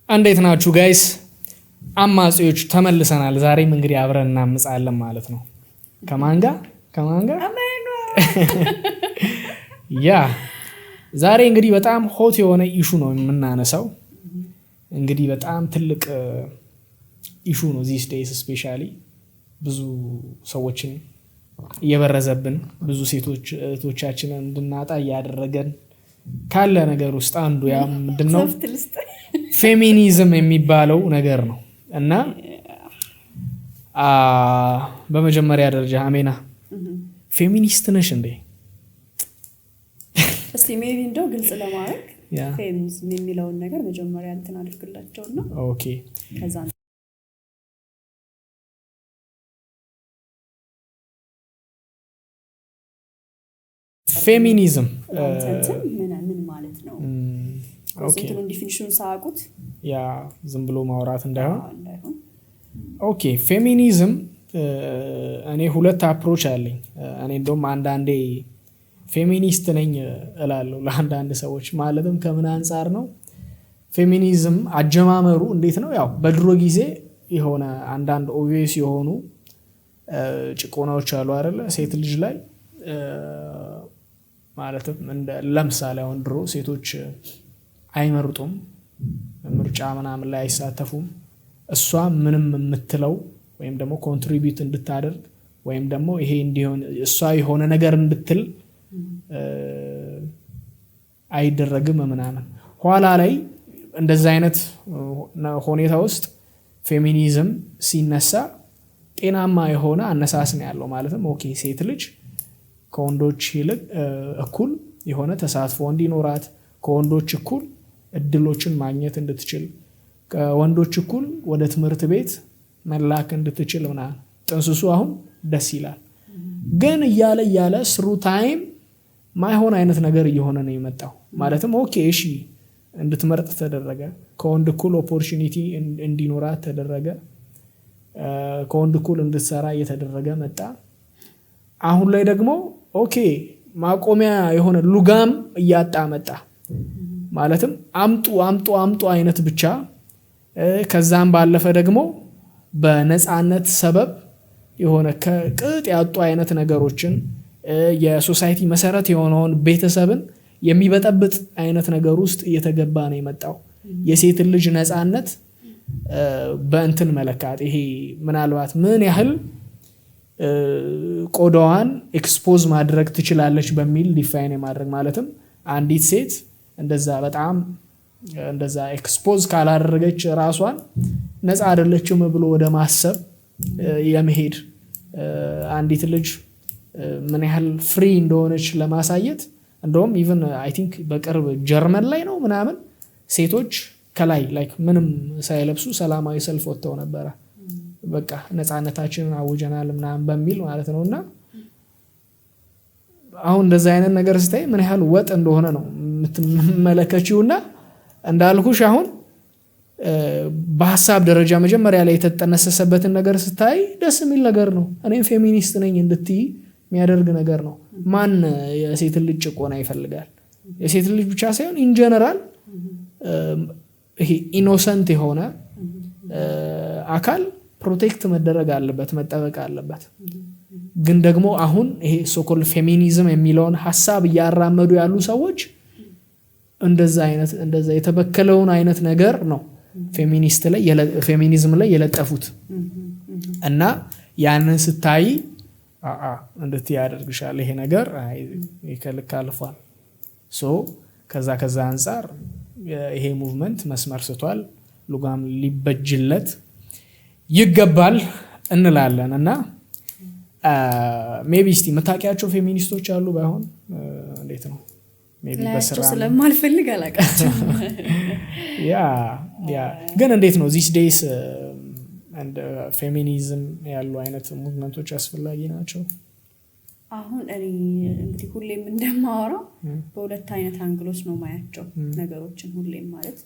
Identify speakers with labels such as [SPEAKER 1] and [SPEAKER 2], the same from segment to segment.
[SPEAKER 1] እንዴት ናችሁ ጋይስ? አማጺዎች ተመልሰናል። ዛሬም እንግዲህ አብረን እናምጻለን ማለት ነው። ከማን ጋር ያ ዛሬ እንግዲህ በጣም ሆት የሆነ ኢሹ ነው የምናነሳው። እንግዲህ በጣም ትልቅ ኢሹ ነው these days especially ብዙ ሰዎችን እየበረዘብን ብዙ ሴቶች እህቶቻችንን እንድናጣ እያደረገን ካለ ነገር ውስጥ አንዱ ያ ምንድነው ፌሚኒዝም የሚባለው ነገር ነው። እና በመጀመሪያ ደረጃ አሜና ፌሚኒስት ነሽ እንዴ?
[SPEAKER 2] እስቲ ሜቢ እንደው ግልጽ ለማድረግ ፌሚኒዝም የሚለውን ነገር መጀመሪያ እንትን አድርግላቸውና
[SPEAKER 1] ኦኬ
[SPEAKER 2] ከዛ
[SPEAKER 1] ፌሚኒዝም
[SPEAKER 2] ምን ማለት ነው? ኦኬ ዲፊኒሽኑን ሳያውቁት
[SPEAKER 1] ያ ዝም ብሎ ማውራት እንዳይሆን። ኦኬ ፌሚኒዝም እኔ ሁለት አፕሮች አለኝ። እኔ እንደውም አንዳንዴ ፌሚኒስት ነኝ እላለሁ ለአንዳንድ ሰዎች። ማለትም ከምን አንጻር ነው ፌሚኒዝም አጀማመሩ እንዴት ነው? ያው በድሮ ጊዜ የሆነ አንዳንድ ኦብቪየስ የሆኑ ጭቆናዎች አሉ አይደለ? ሴት ልጅ ላይ ማለትም ለምሳሌ አሁን ድሮ ሴቶች አይመርጡም፣ ምርጫ ምናምን ላይ አይሳተፉም። እሷ ምንም የምትለው ወይም ደግሞ ኮንትሪቢዩት እንድታደርግ ወይም ደግሞ ይሄ እንዲሆን እሷ የሆነ ነገር እንድትል አይደረግም ምናምን። ኋላ ላይ እንደዛ አይነት ሁኔታ ውስጥ ፌሚኒዝም ሲነሳ ጤናማ የሆነ አነሳስ ነው ያለው። ማለትም ኦኬ ሴት ልጅ ከወንዶች ይልቅ እኩል የሆነ ተሳትፎ እንዲኖራት፣ ከወንዶች እኩል እድሎችን ማግኘት እንድትችል፣ ከወንዶች እኩል ወደ ትምህርት ቤት መላክ እንድትችል ምናምን ጥንስሱ አሁን ደስ ይላል። ግን እያለ ስሩ ታይም ማይሆን አይነት ነገር እየሆነ ነው የመጣው። ማለትም ኦኬ እሺ እንድትመርጥ ተደረገ፣ ከወንድ እኩል ኦፖርቹኒቲ እንዲኖራት ተደረገ፣ ከወንድ እኩል እንድትሰራ እየተደረገ መጣ። አሁን ላይ ደግሞ ኦኬ ማቆሚያ የሆነ ሉጋም እያጣ መጣ። ማለትም አምጡ አይነት ብቻ። ከዛም ባለፈ ደግሞ በነፃነት ሰበብ የሆነ ከቅጥ ያጡ አይነት ነገሮችን የሶሳይቲ መሰረት የሆነውን ቤተሰብን የሚበጠብጥ አይነት ነገር ውስጥ እየተገባ ነው የመጣው። የሴት ልጅ ነፃነት በእንትን መለካት፣ ይሄ ምናልባት ምን ያህል ቆዳዋን ኤክስፖዝ ማድረግ ትችላለች በሚል ዲፋይን የማድረግ ማለትም አንዲት ሴት እንደዛ በጣም እንደዛ ኤክስፖዝ ካላደረገች ራሷን ነፃ አይደለችም ብሎ ወደ ማሰብ የመሄድ አንዲት ልጅ ምን ያህል ፍሪ እንደሆነች ለማሳየት እንደውም ኢቭን አይ ቲንክ በቅርብ ጀርመን ላይ ነው ምናምን ሴቶች ከላይ ላይክ ምንም ሳይለብሱ ሰላማዊ ሰልፍ ወጥተው ነበረ። በቃ ነፃነታችንን አውጀናል ምናምን በሚል ማለት ነውና አሁን እንደዛ አይነት ነገር ስታይ ምን ያህል ወጥ እንደሆነ ነው የምትመለከቺውና እንዳልኩሽ አሁን በሐሳብ ደረጃ መጀመሪያ ላይ የተጠነሰሰበትን ነገር ስታይ ደስ የሚል ነገር ነው። እኔም ፌሚኒስት ነኝ እንድትይ የሚያደርግ ነገር ነው። ማን የሴት ልጅ ጭቆና ይፈልጋል? የሴት ልጅ ብቻ ሳይሆን ኢን ጀነራል ይሄ ኢኖሰንት የሆነ አካል ፕሮቴክት መደረግ አለበት፣ መጠበቅ አለበት። ግን ደግሞ አሁን ይሄ ሶኮል ፌሚኒዝም የሚለውን ሐሳብ እያራመዱ ያሉ ሰዎች እንደዛ የተበከለውን አይነት ነገር ነው ፌሚኒዝም ላይ የለጠፉት። እና ያንን ስታይ እንድት ያደርግሻል ይሄ ነገር ይከልክ አልፏል። ከዛ አንጻር ይሄ ሙቭመንት መስመር ስቷል፣ ሉጋም ሊበጅለት ይገባል እንላለን። እና ሜቢ እስቲ መታቂያቸው ፌሚኒስቶች አሉ ባይሆን እንዴት ነው? ሜቢ በስራ
[SPEAKER 2] ስለማልፈልግ አላቃቸው።
[SPEAKER 1] ያ ግን እንዴት ነው these days and ፌሚኒዝም ያሉ አይነት ሙቭመንቶች አስፈላጊ ናቸው?
[SPEAKER 2] አሁን እኔ እንግዲህ ሁሌም እንደማወራው በሁለት አይነት አንግሎች ነው ማያቸው ነገሮችን። ሁሌም ማለት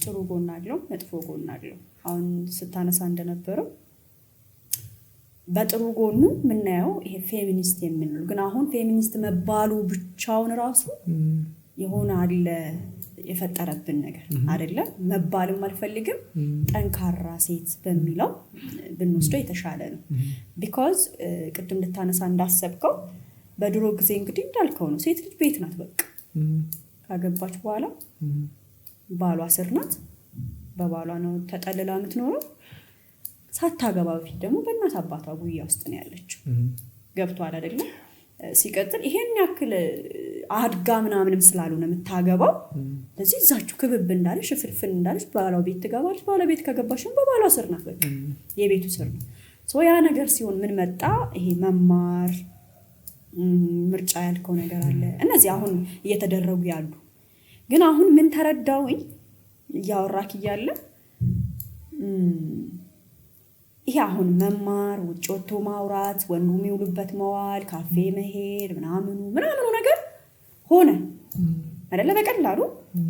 [SPEAKER 2] ጥሩ ጎን አለው፣ መጥፎ ጎን አለው። አሁን ስታነሳ እንደነበረው በጥሩ ጎኑ ምናየው ይሄ ፌሚኒስት የምንለው ግን አሁን ፌሚኒስት መባሉ ብቻውን ራሱ የሆነ አለ የፈጠረብን ነገር አይደለ መባልም አልፈልግም ጠንካራ ሴት በሚለው ብንወስደው የተሻለ ነው because ቅድም ልታነሳ እንዳሰብከው በድሮ ጊዜ እንግዲህ እንዳልከው ነው ሴት ልጅ ቤት ናት በቃ ካገባች በኋላ ባሏ ስር ናት በባሏ ነው ተጠልላ የምትኖረው ሳታገባ በፊት ደግሞ በእናት አባቷ ጉያ ውስጥ ነው ያለችው ገብቷል አይደለ ሲቀጥል ይሄን ያክል አድጋ ምናምንም ስላልሆነ የምታገባው ለዚህ እዛችሁ ክብብ እንዳለሽ ፍልፍል እንዳለሽ ባሏ ቤት ትገባለች ባሏ ቤት ከገባሽም በባሏ ስር ናት በቃ የቤቱ ስር ነው ሶ ያ ነገር ሲሆን ምን መጣ ይሄ መማር ምርጫ ያልከው ነገር አለ እነዚህ አሁን እየተደረጉ ያሉ ግን አሁን ምን ተረዳውኝ ያወራክ ይያለ ይሄ አሁን መማር ውጭ ወጥቶ ማውራት ወንዱ የሚውልበት መዋል ካፌ መሄድ ምናምኑ ነገር ሆነ አይደለ በቀላሉ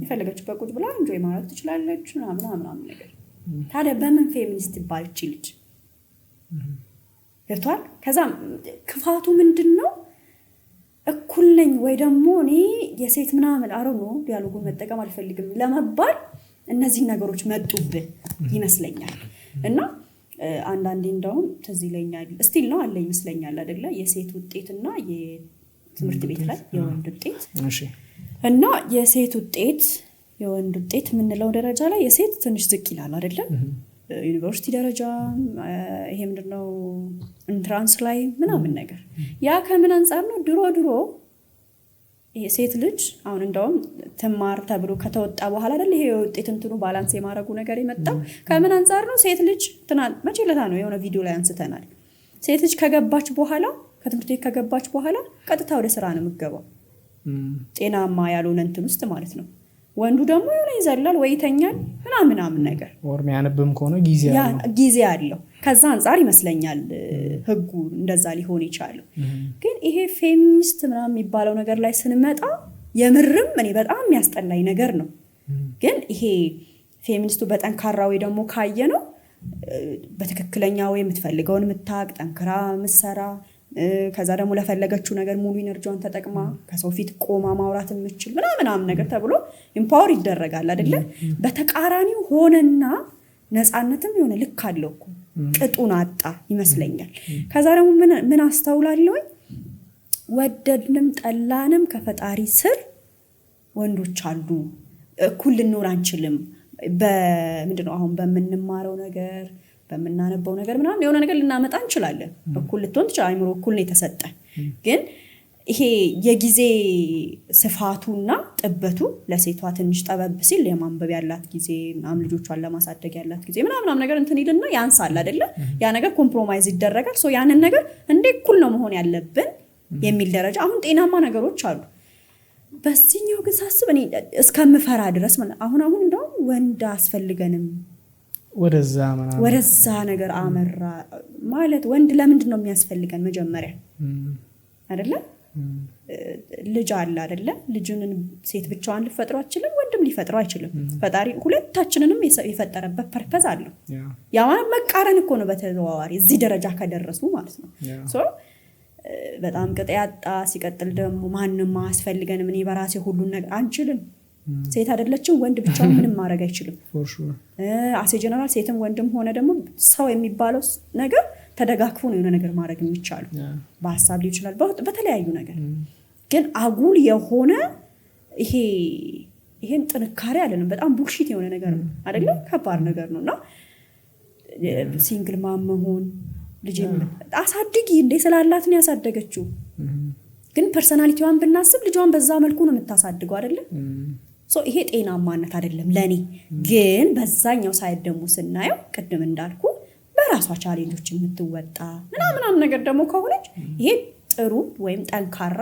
[SPEAKER 2] የፈለገችበት ቁጭ ብላ እንጆይ ማድረግ ትችላለች ምናምን ነገር ታዲያ በምን ፌሚኒስት ይባልች ልጅ ገብቷል ከዛ ክፋቱ ምንድነው እኩል ነኝ ወይ ደግሞ እኔ የሴት ምናምን አረኖ ዲያሎጉን መጠቀም አልፈልግም ለመባል እነዚህ ነገሮች መጡብህ ይመስለኛል እና አንዳንዴ እንደውም ተዚለኛል ስቲል ነው አለ ይመስለኛል አይደለ የሴት ውጤትና የትምህርት ቤት ላይ የወንድ ውጤት
[SPEAKER 1] እሺ
[SPEAKER 2] እና የሴት ውጤት የወንድ ውጤት ምንለው ደረጃ ላይ የሴት ትንሽ ዝቅ ይላል አይደለ ዩኒቨርሲቲ ደረጃ ይሄ ምንድነው ኢንትራንስ ላይ ምናምን ነገር ያ ከምን አንፃር ነው ድሮ ይሄ ሴት ልጅ አሁን እንደውም ተማር ተብሎ ከተወጣ በኋላ አይደል ይሄ ውጤት እንትኑ ባላንስ የማረጉ ነገር ይመጣው ከምን አንፃር ነው ሴት ልጅ ትናንት መቼለታ ነው የሆነ ቪዲዮ ላይ አንስተናል ሴት ልጅ ከገባች በኋላ ከትምህርት ቤት ከገባች በኋላ ቀጥታ ወደ ስራ ነው የምትገባው ጤናማ ያልሆነ እንትን ውስጥ ማለት ነው ወንዱ ደግሞ የሆነ ይዘላል ወይ ይተኛል ምናምን ነገር
[SPEAKER 1] ወርም ያነብም ከሆነ ጊዜ አለው ከዛ አንፃር ይመስለኛል ህጉ እንደዛ ሊሆን ይችላል ግን ይሄ ፌሚኒስት ምናምን የሚባለው ነገር ላይ ስንመጣ የምርም እኔ በጣም የሚያስጠላኝ ነገር ነው ግን ይሄ ፌሚኒስቱ በጠንካራ ወይ ደግሞ ካየ ነው በትክክለኛ ወይ የምትፈልገውን ምታቅ ጠንክራ ምሰራ ከዛ ደግሞ ለፈለገችው ነገር ሙሉ ኢነርጂዋን ተጠቅማ ከሰው ፊት ቆማ ማውራት የምትችል ምናምን ነገር ተብሎ ኢምፓወር ይደረጋል አይደለ በተቃራኒው ሆነና ነፃነትም የሆነ ልክ አለው እኮ ቅጡን አጣ ይመስለኛል ከዛ ደግሞ ምን አስተውላለሁ ወደድንም ጠላንም ከፈጣሪ ስር ወንዶች አሉ እኩል ልንኖር አንችልም በምንድነው አሁን በመንማረው ነገር በመናነበው ነገር ምናምን የሆነ ነገር ልናመጣ እንችላለን እኩል ልትሆን ትችላለህ አይምሮ እኩል ነው የተሰጠ ግን ይሄ የጊዜ ስፋቱና ጥበቱ ለሴቷ ትንሽ ጠበብ ሲል የማንበብ ያላት ጊዜ ምናምን ልጆቿን ለማሳደግ ያላት ጊዜ ምናምን ነገር እንትን ይልና ያንሳል አይደለ ያ ነገር ኮምፕሮማይዝ ይደረጋል ሶ ያንን ነገር እንደ እኩል ነው መሆን ያለብን የሚል ደረጃ አሁን ጤናማ ነገሮች አሉ በዚህኛው ግን ሳስብ እኔ እስከምፈራ ድረስ ማለት አሁን እንደው ወንድ አስፈልገንም ወደዛ ነገር አመራ ማለት ወንድ ለምንድን ነው የሚያስፈልገን መጀመሪያ አይደለ ልጅ አለ አይደለ ልጅንን ሴት ብቻዋን ልፈጥረው አይችልም ወንድም ሊፈጥረው አይችልም ፈጣሪ ሁለታችንንም የፈጠረበት ፐርፐዝ አለው ያ ማለት መቃረን እኮ ነው በተዘዋዋሪ እዚህ ደረጃ ከደረሱ ማለት ነው ሶ በጣም ቅጥያጣ ሲቀጥል ደግሞ ማንንም አስፈልገንም እኔ በራሴ ሁሉን ነገር አንችልም ሴት አይደለችም ወንድ ብቻውን ምንም ማድረግ አይችልም for sure
[SPEAKER 2] አሴ ጀነራል ሴትም ወንድም ሆነ ደግሞ ሰው የሚባለው ነገር ተደጋግፎ ነው የሆነ ነገር ማድረግ የሚቻለው በሐሳብ ሊሆን ይችላል በተለያዩ ነገር ግን አጉል የሆነ ይሄን ጥንካሬ አይደለም በጣም ቡልሺት የሆነ ነገር ነው አይደለ ከባድ ነገር ነውና ሲንግል ማም መሆን ልጅን አሳድጊ እንደ ስላላት ነው ያሳደገችው ግን ፐርሰናሊቲዋን ብናስብ ልጇን በዛ መልኩ ነው የምታሳድገው አይደለ ሶ ይሄ ጤናማነት አይደለም ለኔ ግን በዛኛው ሳይድ ደግሞ ስናየው ቅድም እንዳልኩ በራሷ ቻሌንጆች የምትወጣ ምናምን ነገር ደግሞ ከሆነች ይሄ ጥሩ ወይም ጠንካራ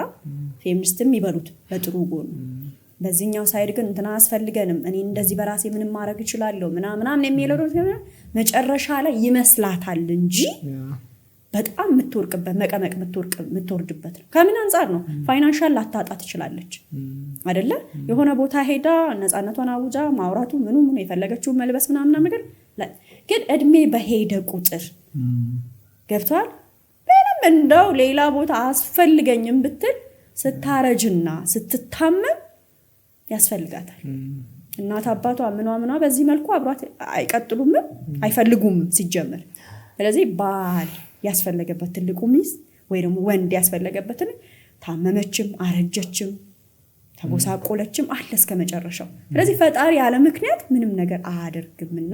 [SPEAKER 2] ፌሚኒስትም ይበሉት በጥሩ ጎን በዚህኛው ሳይድ ግን እንትና አስፈልገንም እኔ እንደዚህ በራሴ ምንም ማድረግ ይችላልው ምናምን የሚለው መጨረሻ ላይ ይመስላታል እንጂ በጣም የምትወርቅበት መቀመቅ የምትወርድበት ነው ከምን አንፃር ነው ፋይናንሻል ላታጣ ትችላለች አይደለ የሆነ ቦታ ሄዳ ነፃነቷን አውጃ ማውራቱ ምኑ የፈለገችው መልበስ ምናምን ነገር ግን እድሜ በሄደ ቁጥር ገብቷል ምንም እንደው ሌላ ቦታ አስፈልገኝም ብትል ስታረጅና ስትታመም ያስፈልጋታል። እናት አባቷ ምኗ በዚህ መልኩ አብሯት አይቀጥሉም አይፈልጉም ሲጀመር። ስለዚህ ባል ያስፈልገበት ትልቁ ሚስት ወይ ደግሞ ወንድ ያስፈልገበት ታመመችም አረጀችም ተጎሳቆለችም አለ እስከ መጨረሻው። ስለዚህ ፈጣሪ ያለ ምክንያት ምንም ነገር አያደርግምና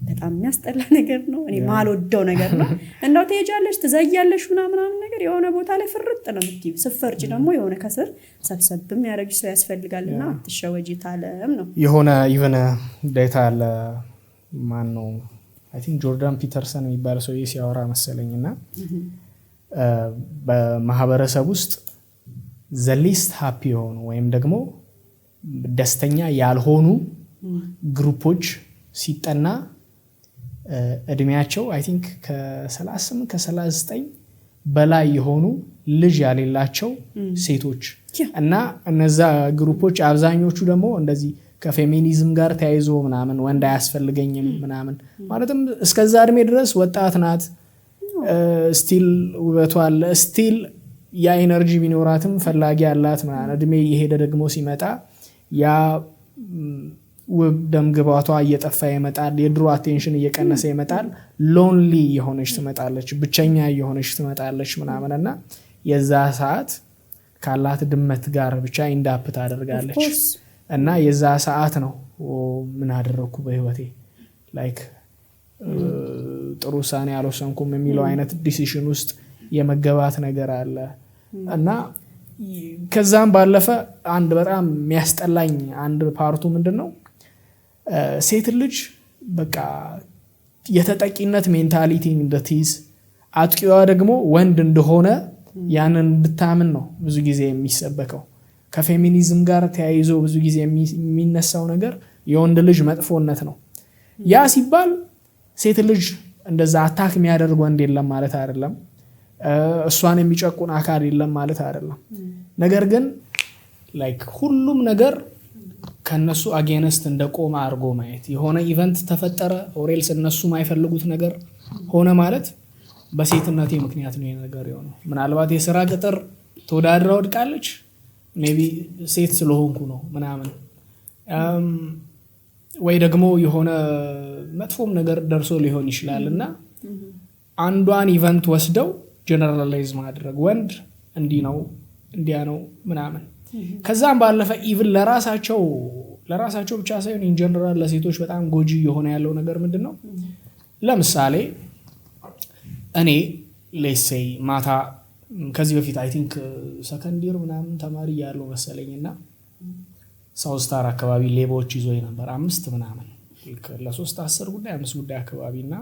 [SPEAKER 2] በጣም የሚያስጠላ ነገር ነው። እኔ ማልወደው ነገር ነው። እንደው ትሄጃለሽ ትዘያለሽ ምናምን ነገር የሆነ ቦታ ላይ ፍርጥ ነው የምትይው። ስፈርጭ ደግሞ የሆነ ከስር ሰብሰብም ያደርግሽ ሰው ያስፈልጋልና አትሸወጂ ታለም ነው።
[SPEAKER 1] የሆነ ኢቨን ዴታ አለ ማን ነው አይ ቲንክ ጆርዳን ፒተርሰን የሚባል ሰው ሲያወራ መሰለኝና በማህበረሰብ ውስጥ the least happy የሆኑ ወይም ደግሞ ደስተኛ ያልሆኑ ግሩፖች ሲጠና እድሜያቸው አይ ቲንክ ከ38 ከ39 በላይ የሆኑ ልጅ ያሌላቸው ሴቶች እና እነዛ ግሩፖች አብዛኞቹ ደግሞ እንደዚህ ከፌሚኒዝም ጋር ተያይዞ ምናምን ወንድ አያስፈልገኝም ምናምን ማለትም እስከዛ እድሜ ድረስ ወጣት ናት ስቲል ውበቷ አለ ስቲል ያ ኢነርጂ ቢኖራትም ፈላጊ ያላት ማለት እድሜ እየሄደ ደግሞ ሲመጣ ያ ውብ ደምግባቷ እየጠፋ ይመጣል። የድሮ አቴንሽን እየቀነሰ ይመጣል። ሎንሊ የሆነች ትመጣለች፣ ብቸኛ የሆነች ትመጣለች ምናምንና የዛ ሰዓት ካላት ድመት ጋር ብቻ ኢንዳፕ ታደርጋለች እና የዛ ሰዓት ነው ምን አደረኩ በህይወቴ ላይክ ጥሩ ሳኔ አልወሰንኩም የሚለው አይነት ዲሲሽን ውስጥ የመገባት ነገር አለ እና ከዛም ባለፈ አንድ በጣም የሚያስጠላኝ አንድ ፓርቱ ምንድነው ሴት ልጅ በቃ የተጠቂነት ሜንታሊቲ እንደትይዝ አጥቂዋ ደግሞ ወንድ እንደሆነ ያንን እንድታምን ነው ብዙ ጊዜ የሚሰበከው። ከፌሚኒዝም ጋር ተያይዞ ብዙ ጊዜ የሚነሳው ነገር የወንድ ልጅ መጥፎነት ነው። ያ ሲባል ሴት ልጅ እንደዛ አታክ የሚያደርግ ወንድ የለም ማለት አይደለም። እሷን የሚጨቁን አካል የለም ማለት አይደለም። ነገር ግን ላይክ ሁሉም ነገር ከነሱ አጌንስት እንደቆመ አድርጎ ማየት የሆነ ኢቨንት ተፈጠረ ኦሬልስ እነሱ የማይፈልጉት ነገር ሆነ ማለት በሴትነቴ ምክንያት ነው ነገር የሆነው። ምናልባት የሥራ ቅጥር ተወዳድራ ወድቃለች ሜቢ ሴት ስለሆንኩ ነው ምናምን ወይ ደግሞ የሆነ መጥፎም ነገር ደርሶ ሊሆን ይችላልና አንዷን ኢቨንት ወስደው ጀነራላይዝ ማድረግ ወንድ እንዲህ ነው እንዲያ ነው ምናምን ከዛም ባለፈ ኢቭን ለራሳቸው ብቻ ሳይሆን ኢን ጀነራል ለሴቶች በጣም ጎጂ የሆነ ያለው ነገር ምንድነው? ለምሳሌ እኔ ሌትስ ሴይ ማታ ከዚህ በፊት አይ ቲንክ ሰከንድ ይር ምናምን ተማሪ ያለው መሰለኝና ሳውዝ ስታር አካባቢ ሌቦች ይዞኝ ነበር 5 ምናምን ለ3 10 ጉዳይ 5 ጉዳይ አካባቢና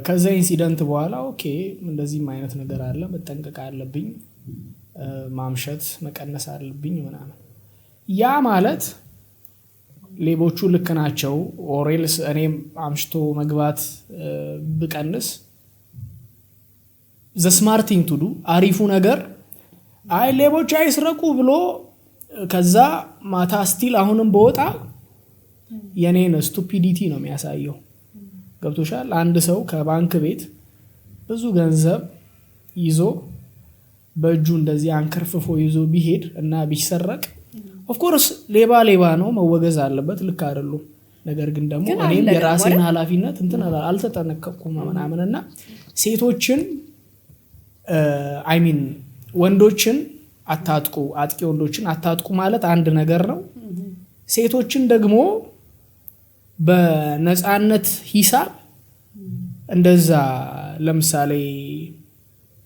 [SPEAKER 1] ከዛ ኢንሲደንት በኋላ ኦኬ እንደዚህ አይነት ነገር አለ መጠንቀቅ አለብኝ ማምሸት መቀነስ አለብኝ ምናምን። ያ ማለት ሌቦቹ ልክ ናቸው ኦሬልስ እኔም አምሽቶ መግባት ብቀንስ the smart thing to do አሪፉ ነገር አይ ሌቦች አይስረቁ ብሎ ከዛ ማታ ስቲል አሁንም በወጣ የኔን ስቱፒዲቲ ነው የሚያሳየው። ገብቶሻል? አንድ ሰው ከባንክ ቤት ብዙ ገንዘብ ይዞ በእጁ እንደዚህ አንከርፍፎ ይዞ ቢሄድ እና ቢሰረቅ ኦፍ ኮርስ ሌባ ነው መወገዝ አለበት ልክ አይደለም። ነገር ግን ደግሞ እኔም የራሴን ኃላፊነት እንትን አልተጠነቀቅኩም ምናምንና ሴቶችን አይ ሚን ወንዶችን አታጥቁ አጥቂ ወንዶችን አታጥቁ ማለት አንድ ነገር ነው። ሴቶችን ደግሞ በነፃነት ሂሳብ እንደዛ ለምሳሌ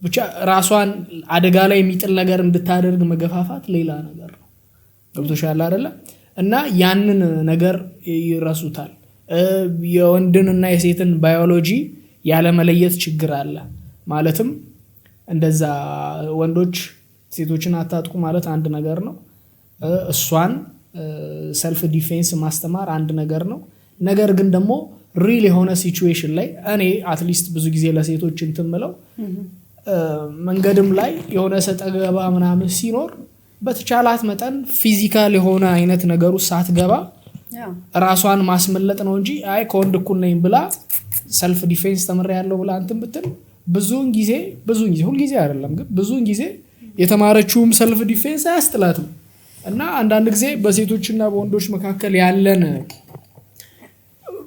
[SPEAKER 1] ብቻ ራሷን አደጋ ላይ የሚጥል ነገር እንድታደርግ መገፋፋት ሌላ ነገር ነው። ገብቶሻል አይደለ? እና ያንን ነገር ይረሱታል። የወንድንና የሴትን ባዮሎጂ ያለ መለየት ችግር አለ። ማለትም እንደዛ ወንዶች ሴቶችን አታጥቁ ማለት አንድ ነገር ነው። እሷን ሰልፍ ዲፌንስ ማስተማር አንድ ነገር ነው። ነገር ግን ደግሞ ሪል የሆነ ሲቹዌሽን ላይ እኔ አትሊስት ብዙ ጊዜ ለሴቶች እንትምለው መንገድም ላይ የሆነ ሰጠገባ ምናምን ሲኖር በተቻላት መጠን ፊዚካል የሆነ አይነት ነገሩ ሳትገባ ራሷን ማስመለጥ ነው እንጂ አይ ከወንድ እኩል ነኝ ብላ ሰልፍ ዲፌንስ ተመሪያለሁ ብላ እንትን ብትል ብዙውን ጊዜ ሁሉ ጊዜ አይደለም ግን ብዙውን ጊዜ የተማረችውም ሰልፍ ዲፌንስ አያስጥላትም። እና አንዳንድ ጊዜ በሴቶችና በወንዶች መካከል ያለን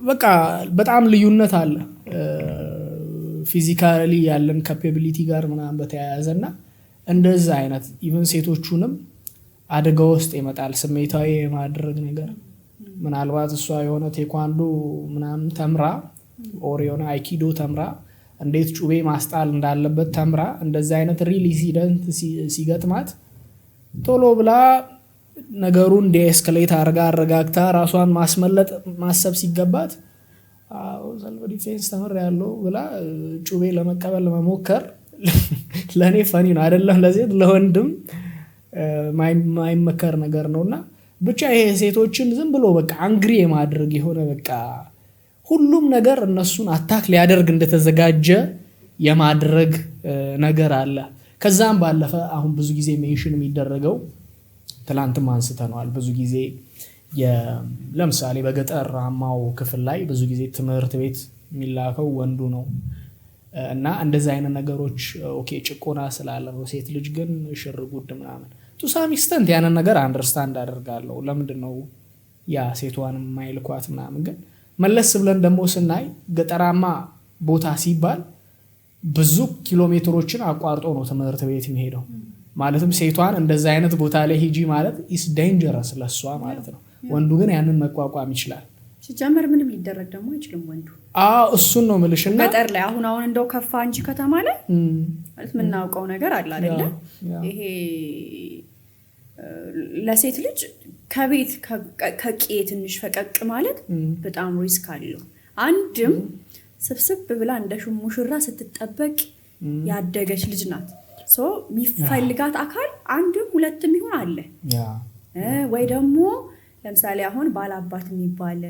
[SPEAKER 1] በቃ በጣም ልዩነት አለ ፊዚካሊ ያለን ካፓቢሊቲ ጋር ምናምን በተያያዘና እንደዛ አይነት ኢቭን ሴቶቹንም አደጋ ውስጥ ይመጣል ስሜታዊ የማድረግ ነገር ምናልባት እሷ የሆነ ቴኳንዶ ምናምን ተምራ ኦር የሆነ አይኪዶ ተምራ እንዴት ጩቤ ማስጣል እንዳለበት ተምራ እንደዛ አይነት ሪል ኢንሲደንት ሲገጥማት ቶሎ ብላ ነገሩን ዲኤስካሌት አረጋግታ ራሷን ማስመለጥ ማሰብ ሲገባት ሰልፍ ዲፌንስ ተመሪያለሁ ብላ ጩቤ ለመቀበል መሞከር ለኔ ፈኒ ነው አይደለም ለሴት ለወንድም ማይመከር ነገር ነውና ብቻ ይሄ ሴቶችን ዝም ብሎ በቃ አንግሪ የማድረግ የሆነ በቃ ሁሉም ነገር እነሱን አታክ ሊያደርግ እንደተዘጋጀ የማድረግ ነገር አለ ከዛም ባለፈ አሁን ብዙ ጊዜ ሜንሽን የሚደረገው ትላንትም አንስተናል ብዙ ጊዜ ለምሳሌ በገጠራማው ክፍል ላይ ብዙ ጊዜ ትምህርት ቤት የሚላከው ወንዱ ነው እና እንደዛ አይነት ነገሮች ኦኬ ጭቆና ስላለ ነው ሴት ልጅ ግን ሽርጉድ ምናምን ቱ ሳም ኤክስተንት ያንን ነገር አንደርስታንድ አደርጋለሁ ለምንድነው ያ ሴቷን ማይልኳት ምናምን ግን መለስ ብለን ደግሞ ስናይ ገጠራማ ቦታ ሲባል ብዙ ኪሎሜትሮችን አቋርጦ ነው ትምህርት ቤት የሚሄደው ማለትም ሴቷን እንደዛ አይነት ቦታ ላይ ሂጂ ማለት ኢስ ዴንጀረስ ለሷ ማለት ነው ወንዱ ግን ያንን መቋቋም ይችላል
[SPEAKER 2] ሲጀመር ምንም ሊደረግ ደግሞ አይችልም ወንዱ
[SPEAKER 1] እሱን ነው ምልሽና
[SPEAKER 2] ገጠር ላይ አሁን እንደው ከፋ እንጂ ከተማ ላይ ማለት ምናውቀው ነገር አለ አይደለ ይሄ ለሴት ልጅ ከቤት ከቄ ትንሽ ፈቀቅ ማለት በጣም ሪስክ አለው አንድም ስብስብ ብላ እንደ ሙሽራ ስትጠበቅ ያደገች ልጅ ናት ሶ የሚፈልጋት አካል አንድም ሁለትም ይሆን አለ ወይ ደግሞ ለምሳሌ አሁን ባላባት የሚባል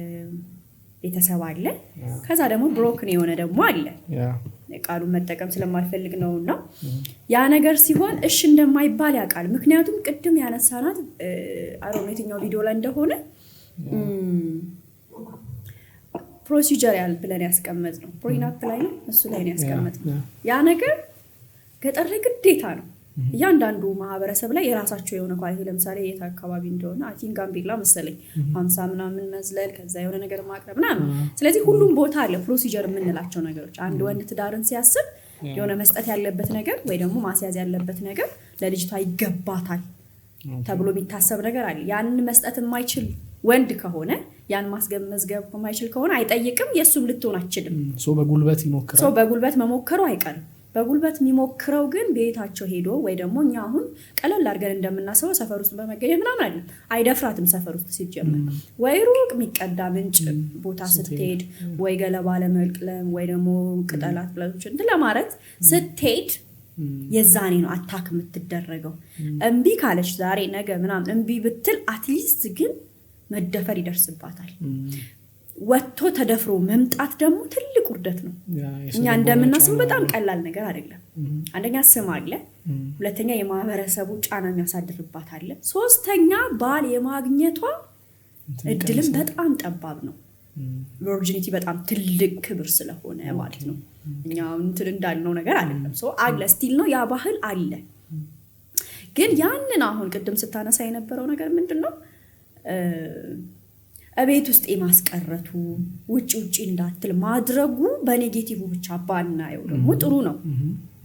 [SPEAKER 2] ቤተሰብ አለ ከዛ ደግሞ ብሮክን የሆነ ደግሞ አለ ቃሉን መጠቀም ስለማልፈልግ ነውና ያ ነገር ሲሆን እሺ እንደማይባል ያውቃል ምክንያቱም ቅድም ያነሳናት አሮኔትኛው ቪዲዮ ላይ እንደሆነ ፕሮሲጀራል ብለን ያስቀመጥ ነው ፕሪናፕ ላይ ነው እሱ ላይ ነው ያስቀመጥ ያ ነገር ገጠር ላይ ግዴታ ነው እያንዳንዱ ማህበረሰብ ላይ የራሳቸው የሆነ ኳሊቲ ለምሳሌ የት አካባቢ እንደሆነ አቲን ጋምቤላ መሰለኝ 50 ምናምን መዝለል ከዛ የሆነ ነገር ማቅረብ ምናምን ስለዚህ ሁሉም ቦታ አለ ፕሮሲጀር የምንላቸው ነገሮች አንድ ወንድ ትዳርን ሲያስብ የሆነ መስጠት ያለበት ነገር ወይ ደግሞ ማስያዝ ያለበት ነገር ለልጅቷ ይገባታል ተብሎ የሚታሰብ ነገር አለ ያን መስጠት የማይችል ወንድ ከሆነ ያን ማስገመዝገብ የማይችል ከሆነ አይጠይቅም የሱም ልትሆን አትችልም ሶ በጉልበት መሞከሩ አይቀርም በጉልበት የሚሞክረው ግን ቤታቸው ሄዶ ወይ ደግሞ እኛ አሁን ቀለል አድርገን እንደምናስበው ሰፈር ውስጥ በመገኘት ምናምን አይደለም አይደፍራትም ሰፈር ውስጥ ሲጀመር ወይ ሩቅ የሚቀዳ ምንጭ ቦታ ስትሄድ ወይ ገለባ ለመልቀም ወይ ደግሞ ቅጠላት ብላችሁ እንትን ለማረት ስትሄድ የዛኔ ነው አታክ የምትደረገው እምቢ ካለች ዛሬ ነገ ምናምን እምቢ ብትል አትሊስት ግን መደፈር ይደርስባታል ወጥቶ ተደፍሮ መምጣት ደግሞ ትልቅ ውርደት ነው እኛ እንደምናስበው በጣም ቀላል ነገር አይደለም አንደኛ ስም አለ ሁለተኛ የማህበረሰቡ ጫና የሚያሳድርባት አለ ሶስተኛ ባል የማግኘቷ እድልም በጣም ጠባብ ነው ቨርጂኒቲ በጣም ትልቅ ክብር ስለሆነ ማለት ነው እኛ እንትን እንዳልነው ነገር አይደለም ሶ አለ ስቲል ነው ያ ባህል አለ ግን ያንን አሁን ቅድም ስታነሳ የነበረው ነገር ምንድነው አቤት ውስጥ የማስቀረቱ ውጪ እንዳትል ማድረጉ በኔጌቲቭ ብቻ ባናየው ደግሞ ጥሩ ነው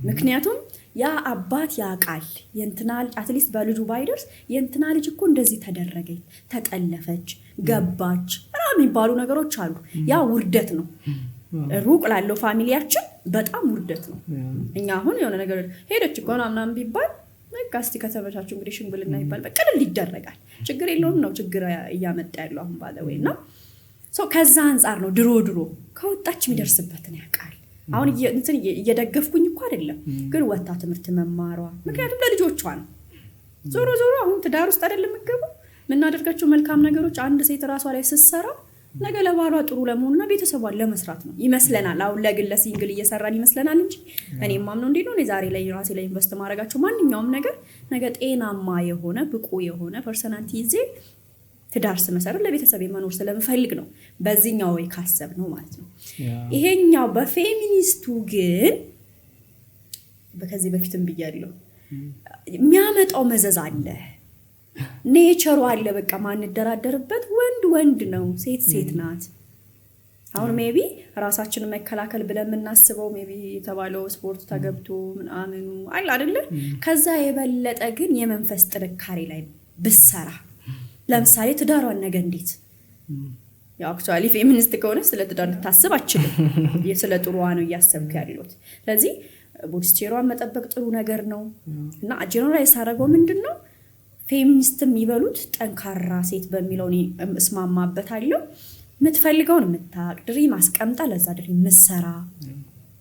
[SPEAKER 2] ምክንያቱም ያ አባት ያቃል የእንትናል አትሊስት በልጁ ባይደርስ የእንትና ልጅ እኮ እንደዚህ ተደረገች ተጠለፈች ገባች የሚባሉ ነገሮች አሉ ያ ውርደት ነው ሩቅ ላለው ፋሚሊያችን በጣም ውርደት ነው እኛ አሁን የሆነ ነገር ሄደች እኮ ምናምን ቢባል ካስቲ ከተመቻቹ እንግዲህ ሽምግልና ይባል በቀል ይደረጋል ችግር የለውም ነው ችግር እያመጣ ያለው አሁን ባለወይ እና ሶ ከዛ አንፃር ነው ድሮ ከወጣች የሚደርስበትን ያውቃል አሁን እንትን እየደገፍኩኝ እኮ አይደለም ግን ወጣ ትምህርት መማሯ ምክንያቱም ለልጆቿ ነው ዞሮ አሁን ትዳር ውስጥ አይደለም መገቡ ምናደርጋቸው መልካም ነገሮች አንድ ሴት ራሷ ላይ ስትሰራ ነገ ለባሏ ጥሩ ለመሆንና ቤተሰቧን ለመስራት ነው ይመስለናል አሁን ለግለ ሲንግል እየሰራን ይመስለናል እንጂ እኔም ማምነው እንዴ ነው ዛሬ ላይ ራሴ ላይ ኢንቨስት ማድረጋቸው ማንኛውም ነገር ነገ ጤናማ የሆነ ብቁ የሆነ ፐርሰናሊቲ ይዤ ትዳር ስመሰረት ለቤተሰብ መኖር ስለምፈልግ ነው በዚህኛው ወይ ካሰብ ነው ማለት ነው ይሄኛው በፌሚኒስቱ ግን በከዚህ በፊትም ብያለሁ የሚያመጣው መዘዝ አለ ኔቸሩ አለ በቃ ማንደራደርበት ወንድ ነው ሴት ናት አሁን ሜቢ ራሳችንን መከላከል ብለን የምናስበው ሜቢ የተባለው ስፖርት ተገብቶ ምናምኑ አለ አይደለ ከዛ የበለጠ ግን የመንፈስ ጥንካሬ ላይ ብሰራ ለምሳሌ ትዳሯን ነገ እንዴት ያው አክቹአሊ ፌሚኒስት ከሆነ ስለ ትዳር ልታስብ አችልም ስለ ጥሩዋ ነው እያሰብክ ያለው ስለዚህ ቦዲስቴሯን መጠበቅ ጥሩ ነገር ነው እና ጀነራላይዝ አደረገው ምንድነው ፌሚኒስትም ይበሉት ጠንካራ ሴት በሚለው ነው እስማማበታለሁ ምትፈልገውን ምታቅ ድሪም አስቀምጣ ለዛ ድሪም መስራ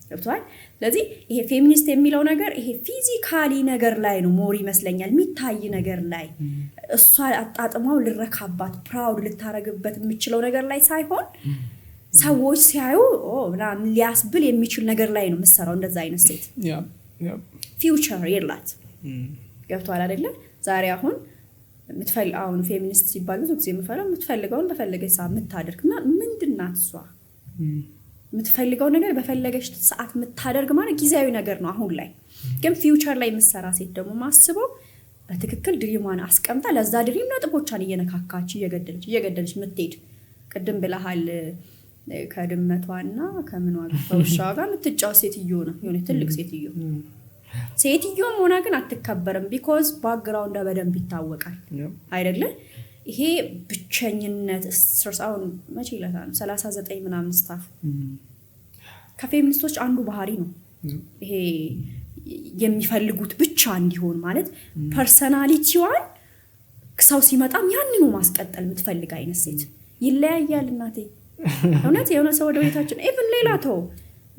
[SPEAKER 2] ገብቷል ስለዚህ ይሄ ፌሚኒስት የሚለው ነገር ይሄ ፊዚካሊ ነገር ላይ ነው ሞር ይመስለኛል ሚታይ ነገር ላይ እሷ አጣጥማው ልረካባት ፕራውድ ልታረግበት የምችለው ነገር ላይ ሳይሆን ሰዎች ሲያዩ ምናምን ሊያስብል የሚችል ነገር ላይ ነው መስራው እንደዛ አይነት ሴት ፊውቸር ይላት ገብቷል አይደለ ዛሬ አሁን አሁን ፌሚኒስት ሲባል ብዙ ጊዜ የምትፈልገውን በፈለገች ሰዓት የምታደርግና ምንድናት እሷ የምትፈልገው ነገር በፈለገች ሰዓት የምታደርግ ማለት ጊዜያዊ ነገር ነው አሁን ላይ ግን ፊውቸር ላይ የምትሰራ ሴት ደግሞ ማስበው በትክክል ድሪሟን አስቀምጣ ለዛ ድሪም ነጥቦቿን እየነካካች እየገደለች ምትሄድ ቅድም ብለሃል ከድመቷና ከምኗ በውሻዋ ጋር የምትጫወት ሴትዮ ነው የሆነ ትልቅ ሴትዮም ሆና ግን አትከበርም ቢኮዝ ባክግራውንድ በደንብ ይታወቃል አይደለ ይሄ ብቸኝነት ስትረሳውን መቼ ይላታል 39 ምናምን ስታፍ ከፌሚኒስቶች አንዱ ባህሪ ነው ይሄ የሚፈልጉት ብቻ እንዲሆን ማለት ፐርሰናሊቲዋን ሰው ሲመጣም ያንኑ ማስቀጠል የምትፈልግ አይነት ሴት ይለያያል እናቴ እውነት የሆነ ሰው ወደ ቤታችን ኢቭን ሌላ ተው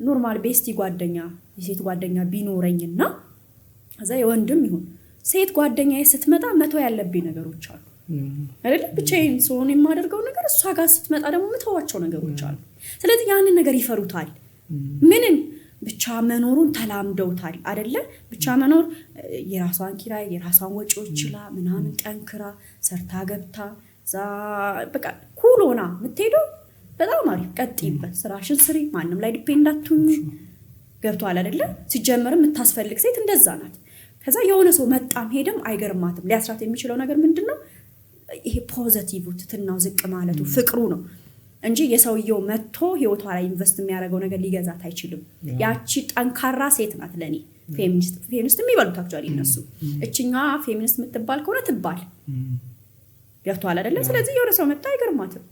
[SPEAKER 2] ኖርማል ቤስቲ ጓደኛ የሴት ጓደኛ ቢኖረኝና ከዛ የወንድም ይሁን ሴት ጓደኛዬ ስትመጣ መተው ያለብኝ ነገሮች አሉ አይደል ብቻዬን ሰውን የማደርገው ነገር እሷ ጋር ስትመጣ ደግሞ መተዋቸው ነገሮች አሉ ስለዚህ ያንን ነገር ይፈሩታል ምንን ብቻ መኖሩን ተላምደውታል አይደለ ብቻ መኖር የራሷን ኪራይ የራሷን ወጪዎች ይችላ ምናምን ጠንክራ ሰርታ ገብታ በቃ ኩሎና ምትሄደው በጣም አሪፍ ቀጥይበት ስራሽን ስሪ ማንንም ላይ ዲፔንድ አትሁኚ ገብቷል አይደለ ሲጀመር የምታስፈልግ ሴት እንደዛ ናት ከዛ የሆነ ሰው መጣም ሄደም አይገርማትም ሊያስራት የሚችለው ነገር ምንድነው ይሄ ፖዚቲቭ ትትናው ዝቅ ማለቱ ፍቅሩ ነው እንጂ የሰውየው መጥቶ ህይወቷ ላይ ኢንቨስት የሚያደርገው ነገር ሊገዛት አይችልም ያቺ ጠንካራ ሴት ናት ለኔ ፌሚኒስት የሚባሉት አክቹአሊ እነሱ እቺኛዋ ፌሚኒስት የምትባል ከሆነ ትባል ገብቷል አይደለ ስለዚህ የሆነ ሰው መጣ አይገርማትም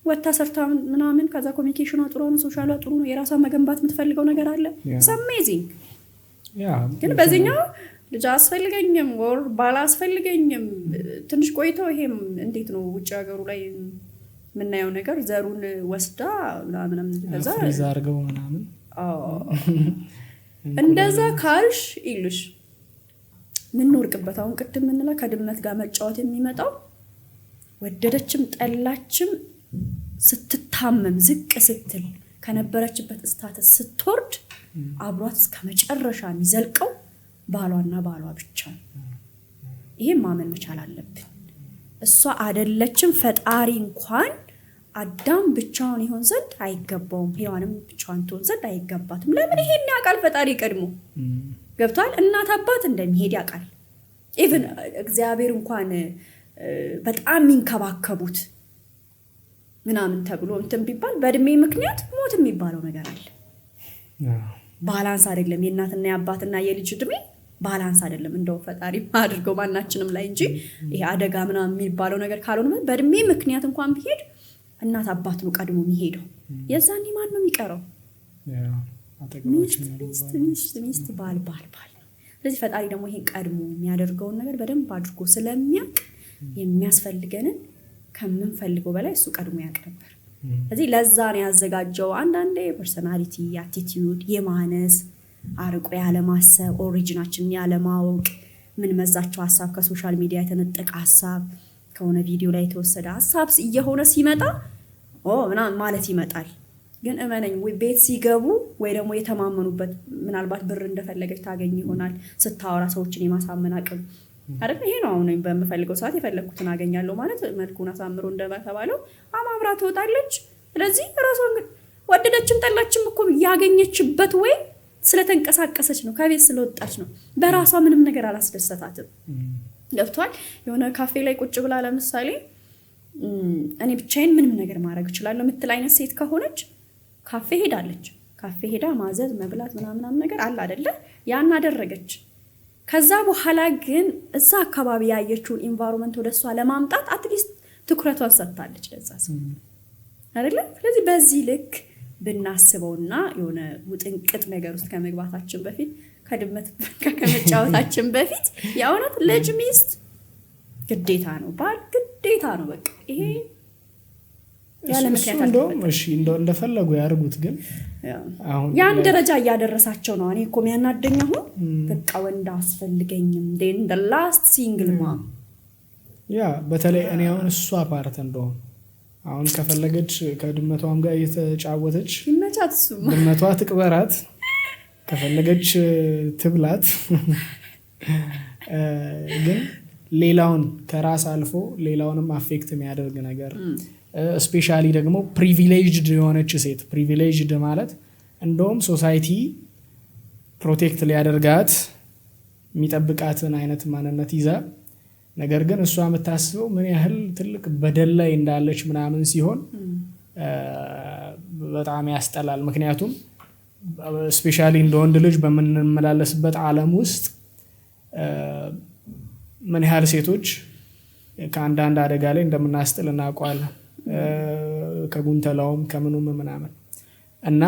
[SPEAKER 2] ወጣ ሰርታ ምናምን ከዛ ኮሚኒኬሽኗ ጥሩ ነው ሶሻሏ ጥሩ ነው የራሷን መገንባት የምትፈልገው ነገር አለ it's amazing ግን በዚህኛው ልጅ አስፈልገኝም ወር ባላ አስፈልገኝም ትንሽ ቆይቶ ይሄም እንዴት ነው ውጭ ሀገሩ ላይ ምናየው ነገር ዘሩን ወስዳ ምናምን ከዛ
[SPEAKER 1] ፍሪዝ አድርገው ምናምን
[SPEAKER 2] እንደዛ ካልሽ ይሉሽ ምን ወርቅበት አሁን ቅድም ምንላ ከድመት ጋር መጫወት የሚመጣው ወደደችም ጠላችም ስትታመም ዝቅ ስትል ከነበረችበት ስታተስ ስትወርድ አብሯት እስከ መጨረሻ የሚዘልቀው ባሏና ባሏ ብቻ ይሄ ማመን መቻል አለብን እሷ አይደለችም ፈጣሪ እንኳን አዳም ብቻውን ይሆን ዘንድ አይገባውም ሔዋንም ብቻዋን ትሆን ዘንድ አይገባትም ለምን ይሄን ያውቃል ፈጣሪ ቀድሞ ገብቷል እናት አባት እንደሚሄድ ያውቃል ኢቭን እግዚአብሔር እንኳን በጣም የሚንከባከቡት ምናምን ተብሎ እንትን ቢባል በእድሜ ምክንያት ሞት የሚባለው ነገር አለ ባላንስ አይደለም የእናትና የአባትና የልጅ እድሜ ባላንስ አይደለም እንደው ፈጣሪ አድርገው ማናችንም ላይ እንጂ ይሄ አደጋ ምናምን የሚባለው ነገር ካልሆነ በእድሜ ምክንያት እንኳን ቢሄድ እናት አባት ነው ቀድሞ የሚሄደው የዛኔ ማን ነው የሚቀረው ሚስት ባል ስለዚህ ፈጣሪ ደግሞ ይሄን ቀድሞ የሚያደርገውን ነገር በደንብ አድርጎ ስለሚያውቅ የሚያስፈልገንን ከምንፈልገው በላይ እሱ ቀድሞ ያውቅ ነበር ስለዚህ ለዛ ነው ያዘጋጀው አንዳንዴ ፐርሰናሊቲ አቲቲዩድ የማነስ አርቆ ያለማሰብ ኦሪጂናችንን ያለማወቅ ምን መዛቸው ሐሳብ ከሶሻል ሚዲያ የተነጠቀ ሐሳብ ከሆነ ቪዲዮ ላይ የተወሰደ ሐሳብ እየሆነ ሲመጣ ምናምን ማለት ይመጣል ግን እመነኝ ወይ ቤት ሲገቡ ወይ ደግሞ የተማመኑበት ምናልባት ብር እንደፈለገች ታገኝ ይሆናል ስታወራ ሰዎችን የማሳመን አቅም አይደል ይሄ ነው አሁን በመፈልገው ሰዓት የፈለኩትን አገኛለሁ ማለት መልኩን አሳምሮ እንደተባለው አማብራ ትወጣለች ስለዚህ ራሷን ወደደችም ጠላችም እኮ ያገኘችበት ወይ ስለተንቀሳቀሰች ነው ከቤት ስለወጣች ነው በራሷ ምንም ነገር አላስደሰታትም ገብቷል። የሆነ ካፌ ላይ ቁጭ ብላ ለምሳሌ እኔ ብቻዬን ምንም ነገር ማድረግ እችላለሁ የምትል አይነት ሴት ከሆነች ካፌ ሄዳለች። ካፌ ሄዳ ማዘዝ መብላት ምናምን ነገር አለ አይደለ? ያን አደረገች። ከዛ በኋላ ግን እዛ አካባቢ ያየችውን ኢንቫይሮንመንት ወደሷ ለማምጣት አትሊስት ትኩረቷን ሰጥታለች ለዛ ሰው አይደለ? ስለዚህ በዚህ ልክ ብናስበውና የሆነ ውጥንቅጥ ነገር ውስጥ ከመግባታችን በፊት ከድመት ከመጫወታችን በፊት የእውነት ልጅ ሚስት ግዴታ ነው፣ ባል ግዴታ ነው። በቃ ይሄ ያለ ምክንያት
[SPEAKER 1] እንደውም እሺ እንደፈለጉ ያርጉት፣ ግን
[SPEAKER 2] አሁን ያን ደረጃ እያደረሳቸው ነው። እኔ እኮ የሚያናደኝ አሁን በቃ ወንድ አስፈልገኝም then the last single mom
[SPEAKER 1] በተለይ እኔ አሁን እሷ ፓርት እንደሆነ አሁን ከፈለገች ከድመቷም ጋር እየተጫወተች
[SPEAKER 2] ይመቻት፣ እሱ
[SPEAKER 1] ድመቷ ትቅበራት፣ ከፈለገች ትብላት። ግን ሌላውን ከራስ አልፎ ሌላውንም አፌክት የሚያደርግ ነገር ስፔሻሊ ደግሞ ፕሪቪሌጅድ የሆነች ሴት፣ ፕሪቪሌጅድ ማለት እንደውም ሶሳይቲ ፕሮቴክት ሊያደርጋት የሚጠብቃትን አይነት ማንነት ይዛ ነገር ግን እሷ የምታስበው ምን ያህል ትልቅ በደል ላይ እንዳለች ምናምን ሲሆን በጣም ያስጠላል። ምክንያቱም ስፔሻሊ እንደ ወንድ ልጅ በምንመላለስበት ዓለም ውስጥ ምን ያህል ሴቶች ከአንዳንድ አደጋ ላይ እንደምናስጥል እናውቀዋለን። ከጉንተላውም ከምኑም ምናምን እና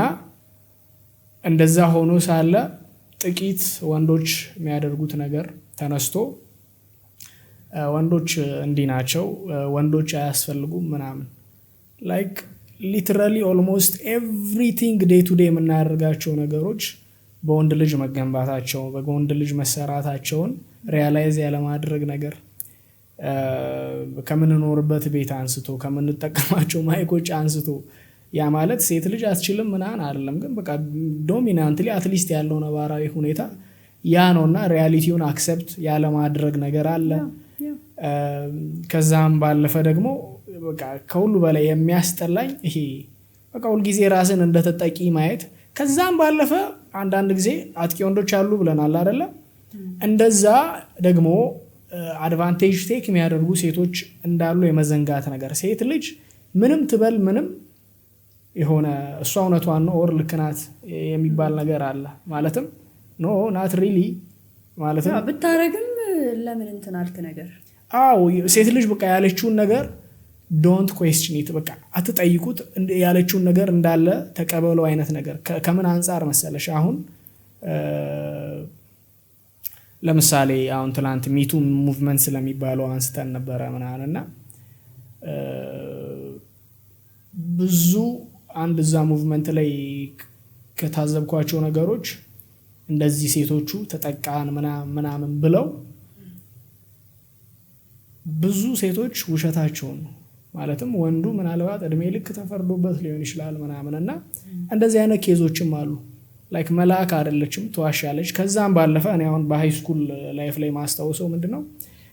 [SPEAKER 1] እንደዛ ሆኖ ሳለ ጥቂት ወንዶች የሚያደርጉት ነገር ተነስቶ ወንዶች እንዲህ ናቸው፣ ወንዶች አያስፈልጉም ምናምን ላይክ ሊትራሊ ኦልሞስት ኤቭሪቲንግ ዴይ ቱ ዴይ የምናደርጋቸው ነገሮች በወንድ ልጅ መገንባታቸው በወንድ ልጅ መሰራታቸውን ሪያላይዝ ያለማድረግ ነገር ከምንኖርበት ቤት አንስቶ ከምንጠቀማቸው ማይኮች አንስቶ ያ ማለት ሴት ልጅ አትችልም ምናምን አይደለም፣ ግን በቃ ዶሚናንትሊ አትሊስት ያለው ነባራዊ ሁኔታ ያ ነውና ሪያሊቲውን አክሰፕት ያለማድረግ ነገር አለ። ከዛም ባለፈ ደግሞ በቃ ከሁሉ በላይ የሚያስጠላኝ ይሄ በቃ ሁልጊዜ ራስን እንደተጠቂ ማየት። ከዛም ባለፈ አንዳንድ ጊዜ አጥቂ ወንዶች አሉ ብለናል አይደለ? እንደዛ ደግሞ አድቫንቴጅ ቴክ የሚያደርጉ ሴቶች እንዳሉ የመዘንጋት ነገር። ሴት ልጅ ምንም ትበል ምንም የሆነ እሷ እውነቷን ነው ኦር ልክ ናት የሚባል ነገር አለ። ማለትም ኖ ናት ሪሊ ማለትም
[SPEAKER 2] ብታረግም ለምን እንትን አልክ ነገር።
[SPEAKER 1] ሴት ልጅ በቃ ያለችውን ነገር ዶንት ኩዌስችን ኢት፣ በቃ አትጠይቁት፣ ያለችውን ነገር እንዳለ ተቀበለው አይነት ነገር። ከምን አንጻር መሰለሽ አሁን ለምሳሌ አሁን ትላንት ሚቱ ሙቭመንት ስለሚባለው አንስተን ነበረ ምናምን እና ብዙ አንድ እዛ ሙቭመንት ላይ ከታዘብኳቸው ነገሮች እንደዚህ ሴቶቹ ተጠቃን ምናምን ብለው ብዙ ሴቶች ውሸታቸውን ነው። ማለትም ወንዱ ምናልባት እድሜ ልክ ተፈርዶበት ሊሆን ይችላል ምናምን እና እንደዚህ አይነት ኬዞችም አሉ። ላይክ መልአክ አይደለችም ተዋሻለች። ከዛም ባለፈ እኔ አሁን በሃይ ስኩል ላይፍ ላይ ማስታወሰው ምንድነው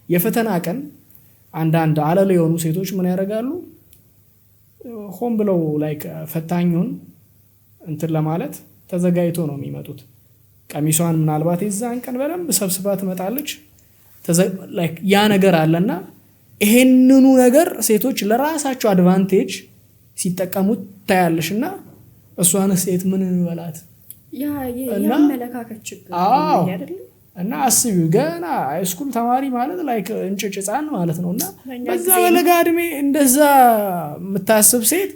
[SPEAKER 1] የፈተና ቀን አንዳንድ አለል የሆኑ ሴቶች ምን ያደርጋሉ ሆን ብለው ላይክ ፈታኙን እንትን ለማለት ተዘጋጅቶ ነው የሚመጡት። ቀሚሷን ምናልባት የዛን ቀን በደንብ ሰብስባ ትመጣለች። ላይክ ያ ነገር አለና ይሄንኑ ነገር ሴቶች ለራሳቸው አድቫንቴጅ ሲጠቀሙት ታያለሽ። እና እሷን ሴት ምን እንበላት
[SPEAKER 2] ያመለካከት ችግር አይደል?
[SPEAKER 1] እና አስቢው ገና ሃይስኩል ተማሪ ማለት ላይክ እንጭጭ ህፃን ማለት ነውና በዛ በለጋ እድሜ እንደዛ የምታስብ ሴት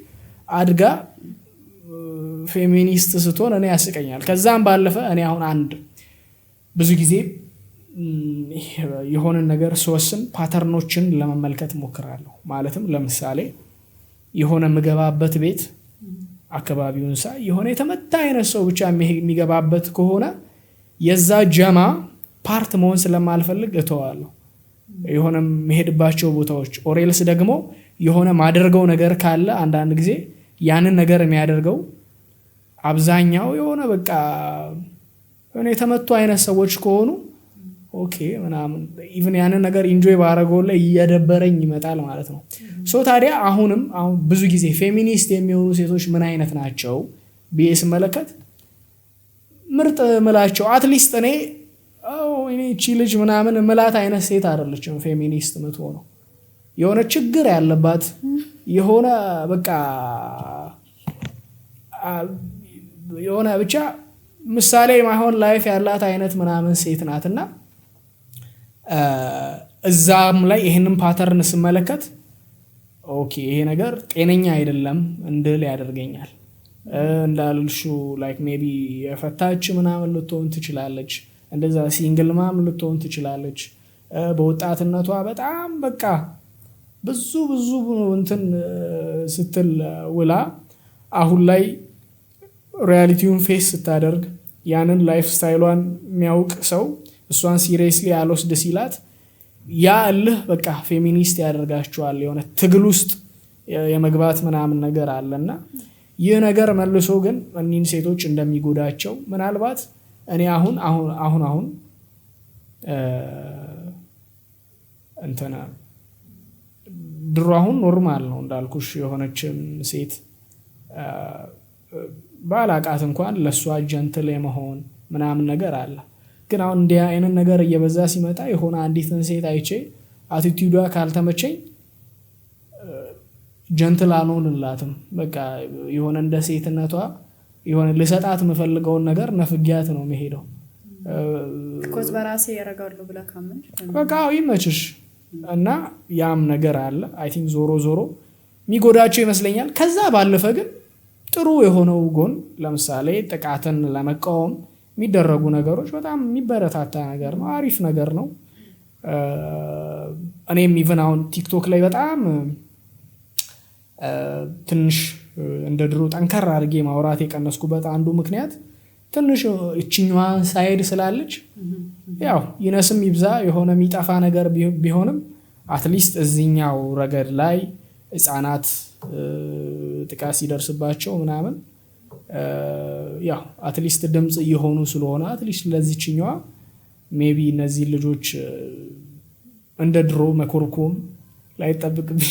[SPEAKER 1] አድጋ ፌሚኒስት ስትሆን እኔ ያስቀኛል። ከዛም ባለፈ እኔ አሁን አንድ ብዙ ጊዜ የሆነ ነገር ስወስን ፓተርኖችን ለመመልከት ሞክራለሁ። ማለትም ለምሳሌ የሆነ ምገባበት ቤት አካባቢውን ሳይ የሆነ የተመታ አይነት ሰው ብቻ የሚገባበት ከሆነ የዛ ጀማ ፓርት መሆን ስለማልፈልግ እተዋለሁ። የሆነ መሄድባቸው ቦታዎች ኦሬልስ ደግሞ የሆነ ማደርገው ነገር ካለ አንዳንድ ጊዜ ያንን ነገር የሚያደርገው አብዛኛው የሆነ በቃ የሆነ የተመቱ አይነት ሰዎች ከሆኑ ኦኬ ምናምን ኢቭን ያንን ነገር ኢንጆይ ባረገው ላይ እየደበረኝ ይመጣል ማለት ነው። ሶ ታዲያ አሁን ብዙ ጊዜ ፌሚኒስት የሚሆኑ ሴቶች ምን አይነት ናቸው ብዬ ስመለከት ምርጥ ምላቸው አትሊስት እኔ እኔ እቺ ልጅ ምናምን ምላት አይነት ሴት አይደለችም ፌሚኒስት የምትሆነው። የሆነ ችግር ያለባት የሆነ በቃ የሆነ ብቻ ምሳሌ ማይሆን ላይፍ ያላት አይነት ምናምን ሴት ናትና እዛም ላይ ይሄንን ፓተርን ስመለከት ኦኬ ይሄ ነገር ጤነኛ አይደለም እንድል ያደርገኛል። እንዳልልሹ ላይክ ሜቢ የፈታች ምናምን ልትሆን ትችላለች፣ እንደዛ ሲንግል ማም ልትሆን ትችላለች። በወጣትነቷ በጣም በቃ ብዙ እንትን ስትል ውላ አሁን ላይ ሪያሊቲውን ፌስ ስታደርግ ያንን ላይፍ ስታይሏን የሚያውቅ ሰው እሷን ሲሪየስሊ አልወስድ ሲላት ያ እልህ በቃ ፌሚኒስት ያደርጋቸዋል። የሆነ ትግል ውስጥ የመግባት ምናምን ነገር አለና ይህ ነገር መልሶ ግን እኒህን ሴቶች እንደሚጎዳቸው ምናልባት እኔ አሁን እንትና ድሮ አሁን ኖርማል ነው እንዳልኩሽ የሆነችን ሴት ባላቃት እንኳን ለሷ ጀንትል የመሆን ምናምን ነገር አለ። ግን አሁን እንዲህ አይነት ነገር እየበዛ ሲመጣ የሆነ አንዲትን ሴት አይቼ አቲቲዩዷ ካልተመቸኝ ጀንትል አልሆንላትም። በቃ የሆነ እንደ ሴትነቷ የሆነ ልሰጣት የምፈልገውን ነገር ነፍጊያት ነው የሚሄደው።
[SPEAKER 2] ኮዝ በራሴ ያረጋለሁ ብላ ካመንሽ
[SPEAKER 1] በቃ ይመችሽ እና ያም ነገር አለ። አይ ቲንክ ዞሮ የሚጎዳቸው ይመስለኛል። ከዛ ባለፈ ግን ጥሩ የሆነው ጎን ለምሳሌ ጥቃትን ለመቃወም የሚደረጉ ነገሮች በጣም የሚበረታታ ነገር ነው፣ አሪፍ ነገር ነው። እኔም ኢቭን አሁን ቲክቶክ ላይ በጣም ትንሽ እንደ ድሮ ጠንከር አድርጌ ማውራት የቀነስኩበት አንዱ ምክንያት ትንሽ እችኛዋን ሳይድ ስላለች ያው ይነስም ይብዛ የሆነ የሚጠፋ ነገር ቢሆንም አትሊስት እዚህኛው ረገድ ላይ ህፃናት ጥቃት ሲደርስባቸው ምናምን ያው አትሊስት ድምጽ እየሆኑ ስለሆነ አትሊስት ለዚህኛዋ ሜቢ እነዚህ ልጆች እንደ ድሮ መኮርኮም ላይ ጠብቅብኝ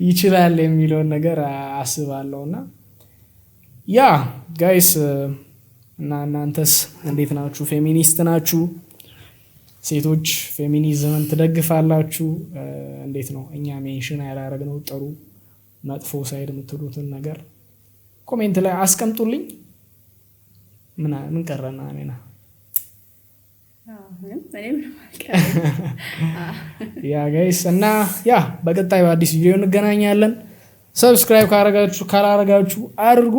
[SPEAKER 1] ይችላል የሚለውን ነገር አስባለሁና ያ ጋይስ እና እናንተስ እንዴት ናችሁ? ፌሚኒስት ናችሁ? ሴቶች ፌሚኒዝምን ትደግፋላችሁ? እንዴት ነው? እኛ ሜንሽን ያላረግነው ጥሩ መጥፎ ሳይድ የምትሉትን ነገር ኮሜንት ላይ አስቀምጡልኝ። ምን ቀረና እኔና ያ ጋይስ እና ያ በቀጣይ በአዲስ ቪዲዮ እንገናኛለን። ሰብስክራይብ ካላረጋችሁ አድርጉ።